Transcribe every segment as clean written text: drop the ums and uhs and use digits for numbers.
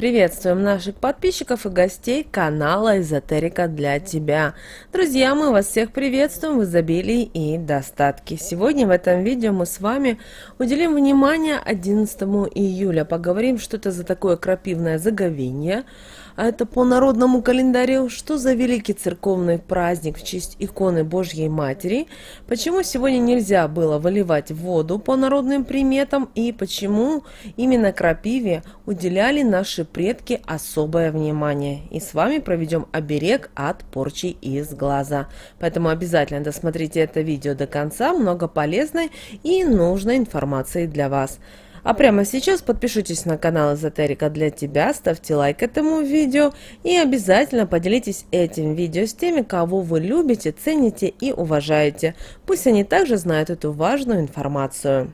Приветствуем наших подписчиков и гостей канала Эзотерика для тебя. Друзья, мы вас всех приветствуем в изобилии и достатке. Сегодня в этом видео мы с вами уделим внимание 11 июля. Поговорим, что это за такое крапивное заговение. А это по народному календарю, что за великий церковный праздник в честь иконы Божьей Матери, почему сегодня нельзя было выливать воду по народным приметам и почему именно крапиве уделяли наши предки особое внимание. И с вами проведем оберег от порчи из глаза. Поэтому обязательно досмотрите это видео до конца, много полезной и нужной информации для вас. А прямо сейчас подпишитесь на канал Эзотерика для тебя, ставьте лайк этому видео и обязательно поделитесь этим видео с теми, кого вы любите, цените и уважаете. Пусть они также знают эту важную информацию.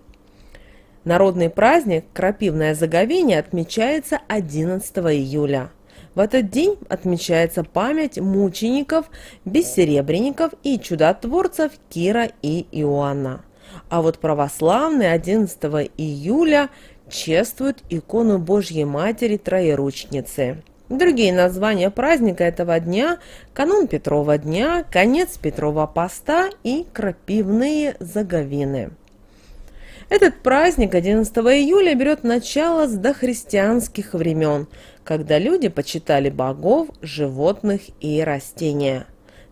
Народный праздник «Крапивное заговение» отмечается 11 июля. В этот день отмечается память мучеников, бессеребренников и чудотворцев Кира и Иоанна. А вот православные 11 июля чествуют икону Божьей Матери Троеручницы. Другие названия праздника этого дня – канун Петрова дня, конец Петрова поста и крапивные заговины. Этот праздник 11 июля берет начало с дохристианских времен, когда люди почитали богов, животных и растения.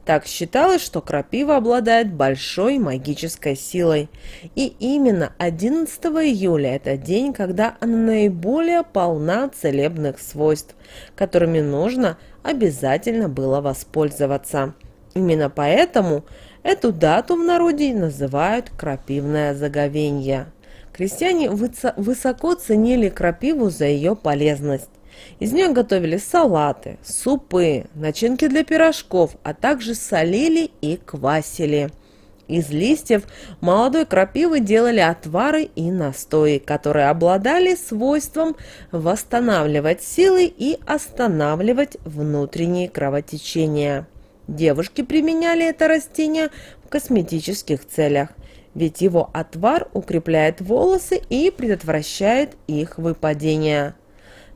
Так считалось, что крапива обладает большой магической силой. И именно 11 июля – это день, когда она наиболее полна целебных свойств, которыми нужно обязательно было воспользоваться. Именно поэтому эту дату в народе называют крапивное заговенье. Крестьяне высоко ценили крапиву за ее полезность. Из нее готовили салаты, супы, начинки для пирожков, а также солили и квасили. Из листьев молодой крапивы делали отвары и настои, которые обладали свойством восстанавливать силы и останавливать внутренние кровотечения. Девушки применяли это растение в косметических целях, ведь его отвар укрепляет волосы и предотвращает их выпадение.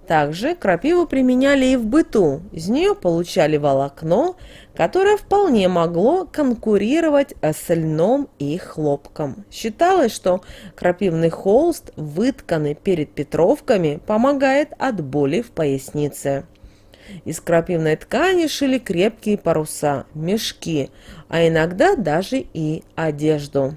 Также крапиву применяли и в быту. Из нее получали волокно, которое вполне могло конкурировать с льном и хлопком. Считалось, что крапивный холст, вытканный перед Петровками, помогает от боли в пояснице. Из крапивной ткани шили крепкие паруса, мешки, а иногда даже и одежду.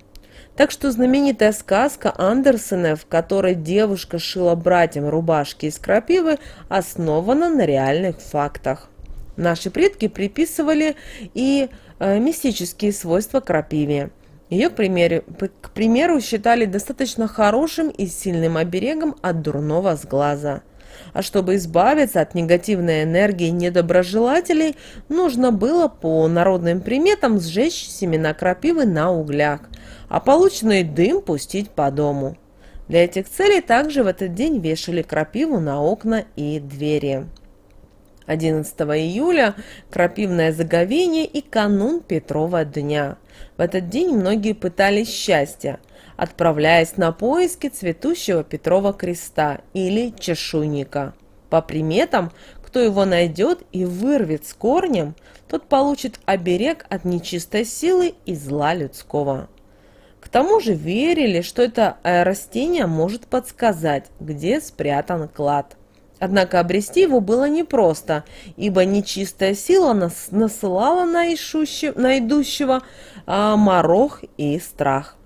Так что знаменитая сказка Андерсена, в которой девушка шила братьям рубашки из крапивы, основана на реальных фактах. Наши предки приписывали и мистические свойства крапиве. Ее, к примеру, считали достаточно хорошим и сильным оберегом от дурного сглаза. А чтобы избавиться от негативной энергии недоброжелателей, нужно было по народным приметам сжечь семена крапивы на углях, а полученный дым пустить по дому. Для этих целей также в этот день вешали крапиву на окна и двери. 11 июля – крапивное заговение и канун Петрова дня. В этот день многие пытались счастья, отправляясь на поиски цветущего Петрова креста или чешуйника. По приметам, кто его найдет и вырвет с корнем, тот получит оберег от нечистой силы и зла людского. К тому же верили, что это растение может подсказать, где спрятан клад. Однако обрести его было непросто, ибо нечистая сила насылала на идущего морок и страх.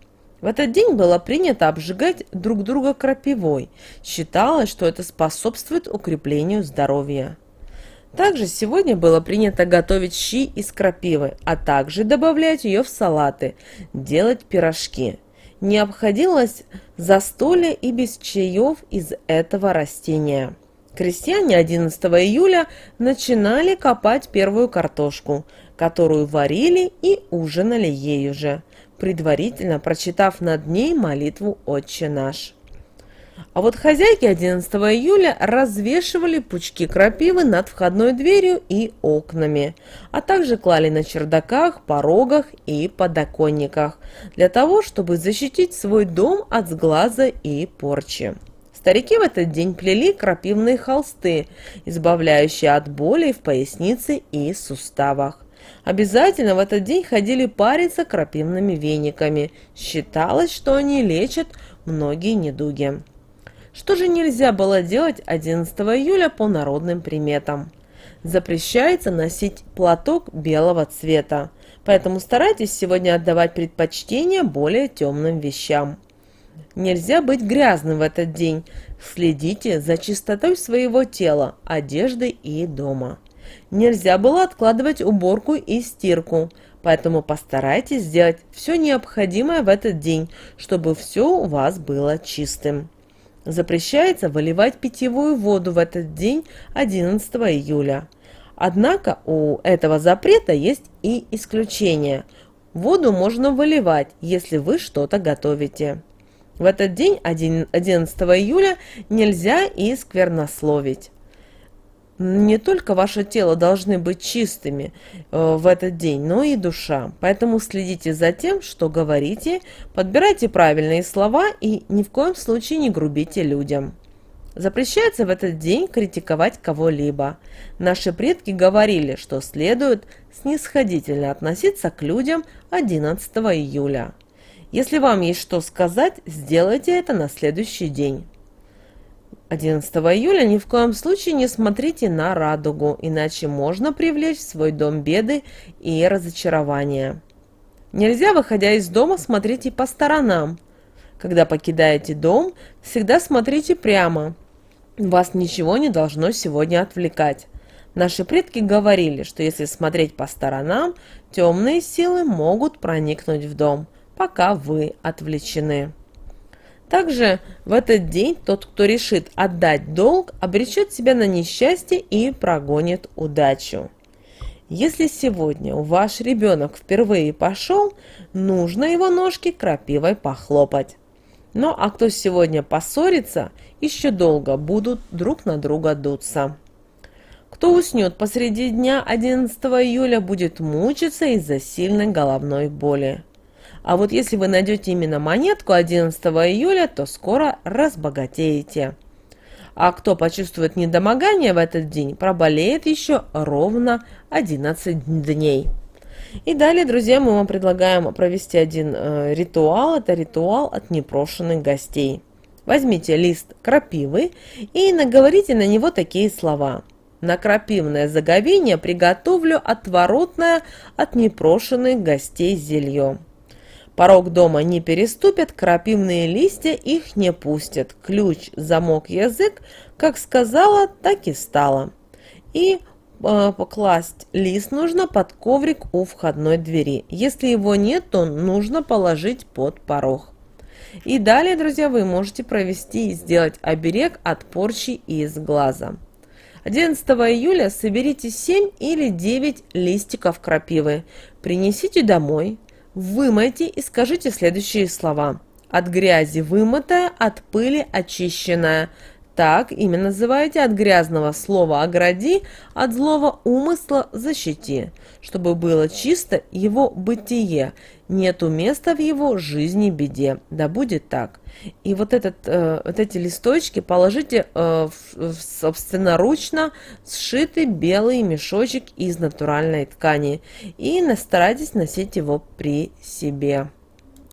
В этот день было принято обжигать друг друга крапивой. Считалось, что это способствует укреплению здоровья. Также сегодня было принято готовить щи из крапивы, а также добавлять ее в салаты, делать пирожки. Не обходилось застолье и без чаев из этого растения. Крестьяне 11 июля начинали копать первую картошку, которую варили и ужинали ею же, предварительно прочитав над ней молитву «Отче наш». А вот хозяйки 11 июля развешивали пучки крапивы над входной дверью и окнами, а также клали на чердаках, порогах и подоконниках, для того, чтобы защитить свой дом от сглаза и порчи. Старики в этот день плели крапивные холсты, избавляющие от боли в пояснице и суставах. Обязательно в этот день ходили париться крапивными вениками. Считалось, что они лечат многие недуги. Что же нельзя было делать 11 июля по народным приметам? Запрещается носить платок белого цвета, поэтому старайтесь сегодня отдавать предпочтение более темным вещам. Нельзя быть грязным в этот день. Следите за чистотой своего тела, одежды и дома. Нельзя было откладывать уборку и стирку, поэтому постарайтесь сделать все необходимое в этот день, чтобы все у вас было чистым. Запрещается выливать питьевую воду в этот день 11 июля. Однако у этого запрета есть и исключение. Воду можно выливать, если вы что-то готовите. В этот день, 11 июля, нельзя и сквернословить. Не только ваше тело должны быть чистыми в этот день, но и душа. Поэтому следите за тем, что говорите, подбирайте правильные слова и ни в коем случае не грубите людям. Запрещается в этот день критиковать кого-либо. Наши предки говорили, что следует снисходительно относиться к людям 11 июля. Если вам есть что сказать, сделайте это на следующий день. 11 июля ни в коем случае не смотрите на радугу, иначе можно привлечь в свой дом беды и разочарования. Нельзя, выходя из дома, смотреть и по сторонам. Когда покидаете дом, всегда смотрите прямо. Вас ничего не должно сегодня отвлекать. Наши предки говорили, что если смотреть по сторонам, темные силы могут проникнуть в дом, пока вы отвлечены. Также в этот день тот, кто решит отдать долг, обречет себя на несчастье и прогонит удачу. Если сегодня ваш ребенок впервые пошел, нужно его ножки крапивой похлопать. Ну а кто сегодня поссорится, еще долго будут друг на друга дуться. Кто уснет посреди дня 11 июля, будет мучиться из-за сильной головной боли. А вот если вы найдете именно монетку 11 июля, то скоро разбогатеете. А кто почувствует недомогание в этот день, проболеет еще ровно 11 дней. И далее, друзья, мы вам предлагаем провести один ритуал. Это ритуал от непрошенных гостей. Возьмите лист крапивы и наговорите на него такие слова. На крапивное заговение приготовлю отворотное от непрошенных гостей зелье. Порог дома не переступят, крапивные листья их не пустят. Ключ, замок, язык, как сказала, так и стало. И покласть лист нужно под коврик у входной двери. Если его нет, то нужно положить под порог. И далее, друзья, вы можете провести и сделать оберег от порчи из глаза. 11 июля соберите 7 или 9 листиков крапивы, принесите домой, вымойте и скажите следующие слова. От грязи вымытая, от пыли очищенная. Так имя называйте: от грязного слова огради, от злого умысла защити, чтобы было чисто его бытие, нету места в его жизни беде. Да будет так. И вот эти листочки положите в собственноручно сшитый белый мешочек из натуральной ткани и старайтесь носить его при себе.